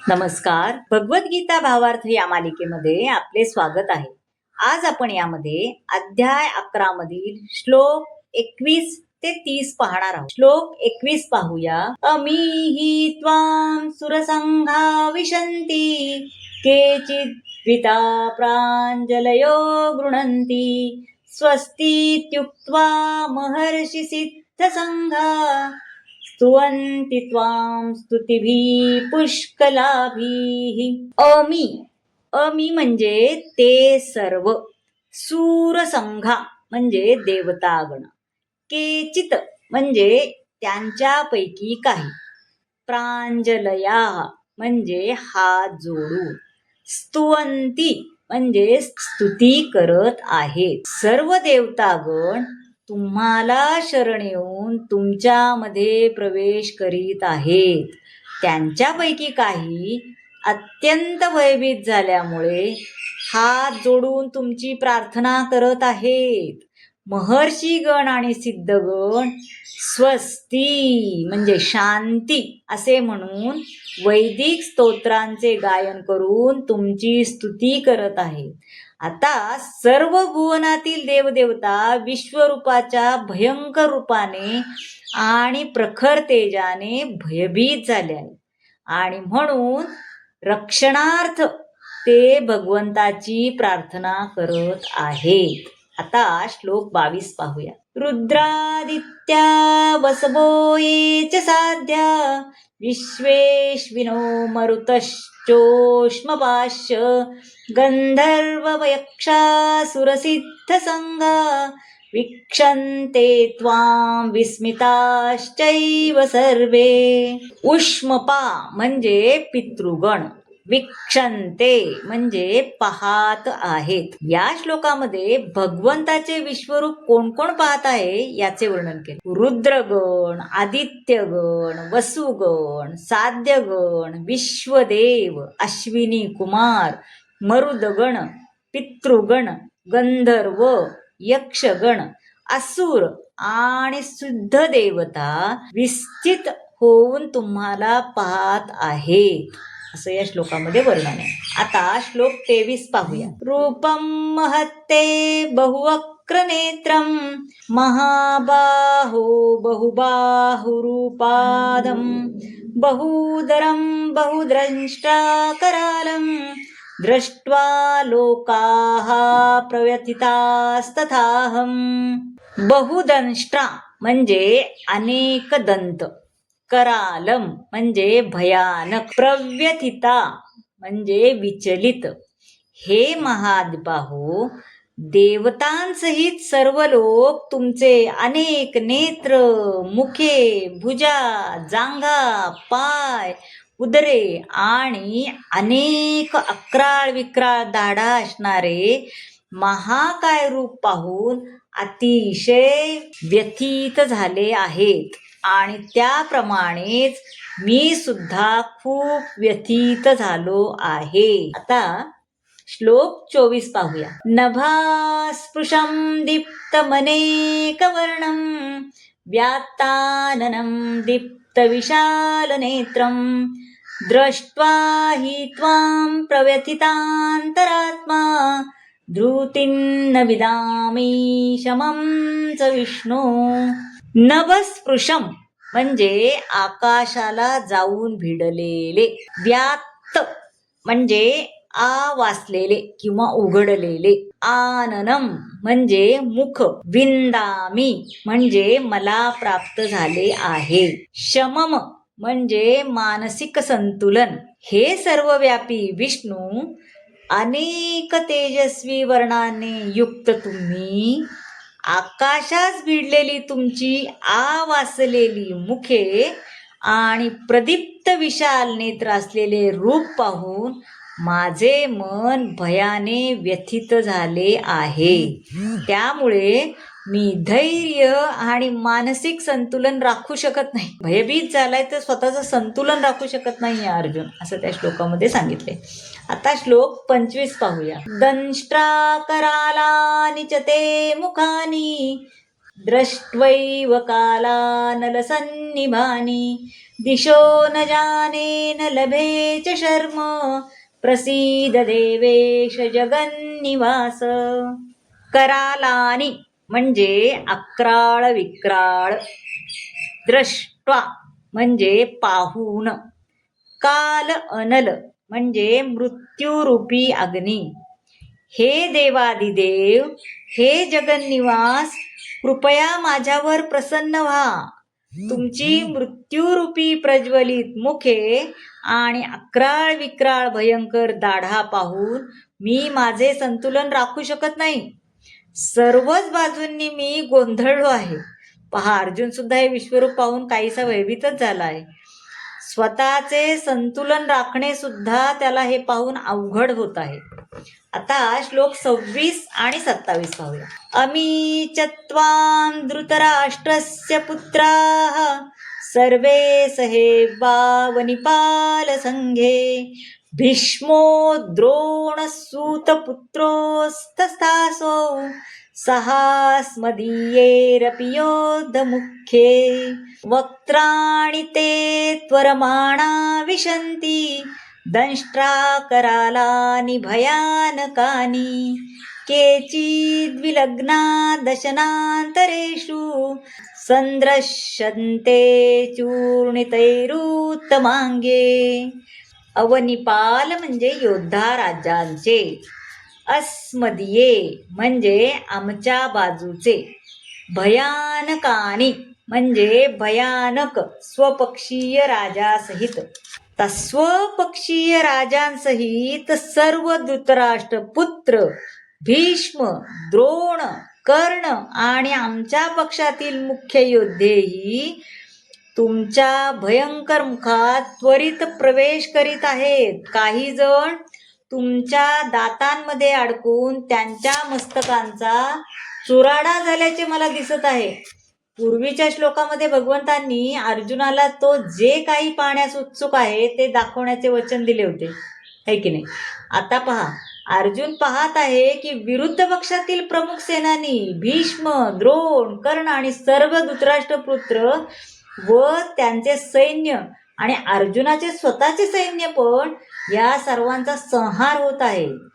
नमस्कार. भगवद्गीता भावार्थ या मालिकेमध्ये आपले स्वागत आहे. आज आपण यामध्ये अध्याय 11 मधील श्लोक 21 ते 30 पाहणार आहोत. श्लोक 21 पाहूया. अमीहि त्वां सुरसंघा विशन्ति केचिद्विता प्राञ्जलयो गृह्णन्ति स्वस्तीत्युक्त्वा महर्षि सिद्धसंघा स्तुवन्ति त्वां स्तुतिभिः पुष्कलाभिः. अमी म्हणजे ते सर्व, सूरसंघा म्हणजे देवतागण, केचित म्हणजे त्यांच्यापैकी काही, प्रांजलया म्हणजे हात जोडून, स्तुवंती म्हणजे स्तुती करत आहेत. सर्व देवतागण तुम्हाला शरण येऊन तुमच्यामध्ये प्रवेश करीत आहेत. त्यांच्यापैकी काही अत्यंत भयभीत झाल्यामुळे हात जोडून तुमची प्रार्थना करत आहेत. महर्षीगण आणि सिद्धगण स्वस्ती म्हणजे शांती असे म्हणून वैदिक स्तोत्रांचे गायन करून तुमची स्तुती करत आहेत. आता सर्व भुवनातील देवदेवता विश्वरूपाच्या भयंकर रूपाने आणि प्रखर तेजाने भयभीत झाले आहेत आणि म्हणून रक्षणार्थ ते भगवंताची प्रार्थना करत आहेत. आता श्लोक 22 पाहूया. रुद्रादित्या वसवो ये च साध्या विश्वेश्विनो मरुतश्चोष्मपाश्च गंधर्वयक्षासुरसिद्धसंघा वीक्षन्ते त्वां विस्मिताश्चैव सर्वे. उष्मपा म्हणजे पितृगण, वीक्षन्ते म्हणजे पाहत आहेत. या श्लोकामध्ये भगवंताचे विश्वरूप कोण कोण पाहत आहे याचे वर्णन केले. रुद्रगण, आदित्यगण, वसुगण, साध्यगण, विश्वदेव, अश्विनी कुमार, मरुदगण, पितृगण, गंधर्व, यक्षगण, असुर आणि शुद्ध देवता विस्थित होऊन तुम्हाला पाहत आहेत असं या श्लोकामध्ये वर्णन आहे. आता श्लोक 23 पाहूया. रूपम महत्ते बहुवक्र नेत्रम महाबाहो बहुबाहुरूपादम बहुदरम बहुद्रष्टाकरालम दृष्ट्वा लोकाः प्रव्यथितास्तथाहम. बहुदंष्ट्रा म्हणजे अनेक दंत, करालम म्हणजे भयानक, प्रव्यथिता म्हणजे विचलित. हे महाबाहो, देवतांसहित सर्व लोक तुमचे अनेक नेत्र, मुखे, भुजा, जांघा, पाय, उदरे आणि अनेक अक्राळ विक्राळ दाढा असणारे महाकाय रूप पाहून अतिशय व्यथित झाले आहेत आणि त्याप्रमाणेच मी सुद्धा खूप व्यथित झालो आहे. आता श्लोक 24 पाहूया. नभास्पृशं दीप्तमनेकवर्णं व्यात्ताननं दीप्तविशालनेत्रं दृष्ट्वा हि त्वां प्रव्यथितान्तरात्मा धृतिं न विदामि शमं च विष्णू. नभस्पृशम म्हणजे आकाशाला जाऊन भिडलेले, व्यात्त म्हणजे वाचलेले किंवा उघडलेले, आननम म्हणजे मुख, विंदामी म्हणजे मला प्राप्त झाले आहे, शमम म्हणजे मानसिक संतुलन. हे सर्वव्यापी विष्णू, अनेक तेजस्वी वर्णाने युक्त तुम्ही, आकाशास भिडलेली तुमची वाचलेली मुखे आणि प्रदीप्त विशाल नेत्र असलेले रूप पाहून माझे मन भयाने व्यथित झाले आहे. त्यामुळे मी धैर्य आणि मानसिक संतुलन राखू शकत नाही. भयभीत झालाय तर स्वतःचं संतुलन राखू शकत नाही अर्जुन, असं त्या श्लोकामध्ये सांगितले. आता श्लोक 25 पाहूया. दंष्ट्रा करालानि च ते मुखानि दृष्ट्वैव कालानलसन्निभानि दिशो न जाने न लभे च शर्म प्रसीद देवेश जगन्निवास. करालानी म्हणजे अक्राळ विक्राळ, दृष्ट्वा म्हणजे पाहून, काल अनल म्हणजे मृत्यूरूपी अग्नी. हे देवादिदेव, हे जगन्निवास, कृपया माझ्यावर प्रसन्न व्हा. तुमची मृत्यूरूपी प्रज्वलित मुखे आणि अक्राळ विक्राळ भयंकर दाढा पाहून मी माझे संतुलन राखू शकत नाही. सर्वच बाजूंनी मी गोंधळलो आहे. पहा, अर्जुन सुद्धा हे विश्वरूप पाहून काहीसा भयभीतच झाला आहे. स्वतःचे संतुलन राखणे सुद्धा त्याला हे पाहून अवघड होत आहे. आता श्लोक 26 आणि 27 पाहूया. अमी चत्वां धृतराष्ट्रस्य पुत्राः सर्वे सहेवावनिपाल संघे भीष्मो द्रोणसूतपुत्रोस्तस्थासो सहास्मदीयेरपि योद्धमुख्ये वक्त्राणि ते त्वरमाणा विशन्ति दंष्ट्राकरालानि भयानकानि केचिद्विलग्ना दशनान्तरेषु संदृश्यन्ते चूर्णितैरुत्तमांगे. अवनिपाल म्हणजे योद्धा राजांचे, अस्मदीये म्हणजे आमच्या बाजूचे, भयानकानी म्हणजे भयानक स्वपक्षीय राजासहित. स्वपक्षीय राजांसहित सर्व धृतराष्ट्र पुत्र, भीष्म, द्रोण, कर्ण आणि आमच्या पक्षातील मुख्य योद्धेही तुमच्या भयंकर मुखात त्वरित प्रवेश करीत आहेत. काही जण तुमच्या दातांमध्ये अडकून त्यांच्या मस्तकांचा चुराडा झाल्याचे मला दिसत आहे. पूर्वीच्या श्लोकामध्ये भगवंतांनी अर्जुनाला तो जे काही पाहण्यास उत्सुक आहे ते दाखवण्याचे वचन दिले होते, है की नाही. आता पहा, अर्जुन पाहत आहे की विरुद्ध पक्षातील प्रमुख सेनानी भीष्म, द्रोण, कर्ण आणि सर्व धृतराष्ट्रपुत्र व त्यांचे सैन्य आणि अर्जुनाचे स्वतःचे सैन्य पण, या सर्वांचा संहार होत आहे.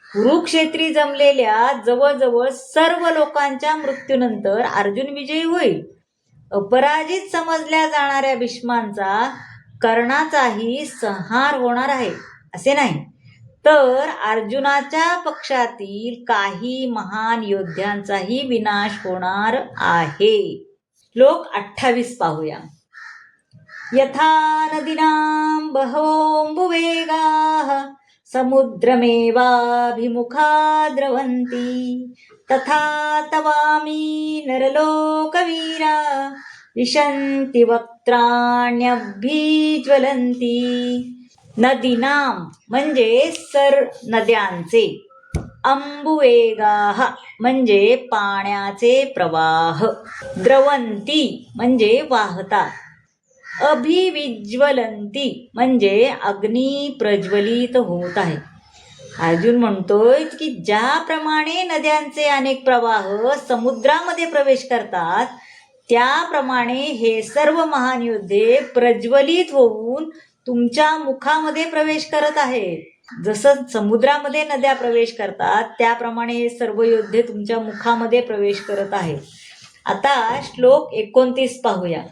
कुरुक्षेत्री जमलेल्या जवळजवळ सर्व लोकांच्या मृत्यूनंतर अर्जुन विजयी होईल. अपराजित समजल्या जाणाऱ्या भीष्मांचा, कर्णाचाही संहार होणार आहे असे नाही, तर अर्जुनाच्या पक्षातील काही महान योद्ध्यांचाही विनाश होणार आहे. श्लोक 28 पाहूया. यथा नदीनां बहवोऽम्बुवेगाः समुद्रमेवाभिमुखा द्रवन्ति तथा तवामी नरलोकवीरा विशन्ति वक्त्राण्यभिज्वलन्ति. नदीनाम म्हणजे नद्यांचे, अंबुवेगाः म्हणजे पाण्याचे प्रवाह, द्रवंती म्हणजे वाहतात, अभिविज्वलंती म्हणजे अग्नी प्रज्वलित होत आहे. अर्जुन म्हणतोय की ज्याप्रमाणे नद्यांचे अनेक प्रवाह समुद्रामध्ये प्रवेश करतात, त्याप्रमाणे हे सर्व महान योद्धे प्रज्वलित होऊन तुमच्या मुखामध्ये प्रवेश करत आहेत. जसं समुद्रामध्ये नद्या प्रवेश करतात, त्याप्रमाणे हे सर्व योद्धे तुमच्या मुखामध्ये प्रवेश करत आहेत. आता श्लोक 29 पाहूया.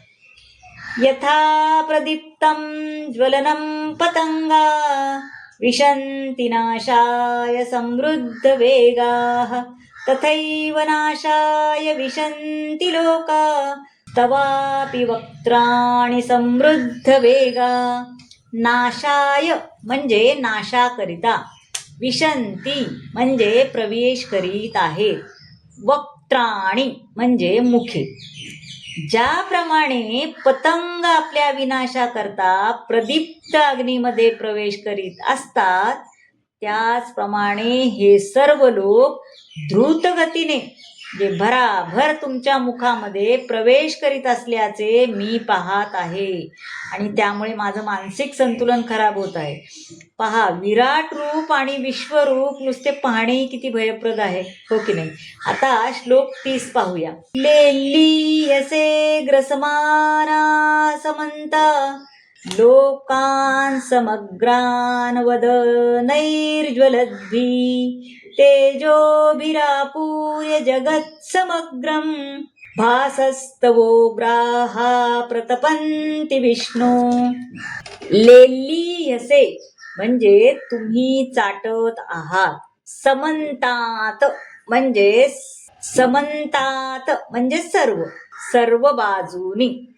यथा प्रदीप्तं ज्वलनं पतंगा विशन्ति नाशाय समृद्ध वेगाः तथैव नाशाय विशन्ति लोका तवापि वक्त्राणि समृद्ध वेगा. नाशाय म्हणजे नाशाकरिता, विशंती म्हणजे प्रवेश करीत आहेत, वक्त्राणी म्हणजे मुखे. ज्याप्रमाणे पतंग आपल्या विनाशाकरता प्रदीप्त अग्नीमध्ये प्रवेश करीत असतात, त्याचप्रमाणे हे सर्व लोक द्रुत गतीने जे भराभर तुमच्या मुखामध्ये प्रवेश करीत असल्याचे मी पाहत आहे आणि त्यामुळे माझं मानसिक संतुलन खराब होत आहे. पहा, विराट रूप आणि विश्वरूप नुसते पाहणे किती भयप्रद आहे, हो की नाही? आता श्लोक 30 पाहूया. लेलीयसे ग्रसमाना समंत लोकान् समग्रान् वदनैर्ज्वलद्भिः तेजोभिरापूर्य जगत्समग्रं भासस्तवोग्राः प्रतपन्ति विष्णू. लेलीयसे म्हणजे तुम्ही चाटत आहात. समंतात म्हणजे सर्व बाजूनी.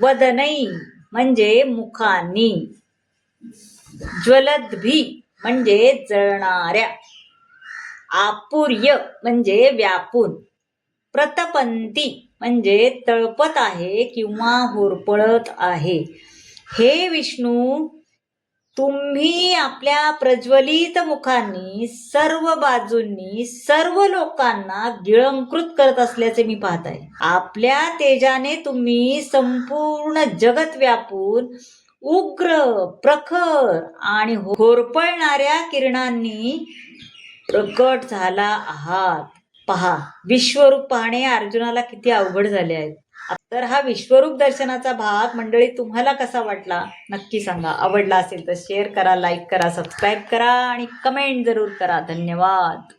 वदनै म्हणजे मुखांनी. ज्वलद्भी म्हणजे जळणाऱ्या. आपुर्य म्हणजे व्यापून. प्रतपंती म्हणजे तळपत आहे किंवा होरपळत आहे. हे विष्णू, तुम्ही आपल्या प्रज्वलित मुखांनी सर्व बाजूंनी सर्व लोकांना गिळंकृत करत असल्याचे मी पाहत आहे. आपल्या तेजाने तुम्ही संपूर्ण जगत व्यापून उग्र, प्रखर आणि होरपळणाऱ्या किरणांनी प्रकट झाला आहात. पहा, विश्वरूप पाहणे अर्जुनाला किती अवघड झाले आहे. तर हा विश्वरूप दर्शनाचा भाग मंडळी तुम्हाला कसा वाटला नक्की सांगा. आवडला असेल तर शेअर करा, लाईक करा, सबस्क्राईब करा आणि कमेंट जरूर करा. धन्यवाद.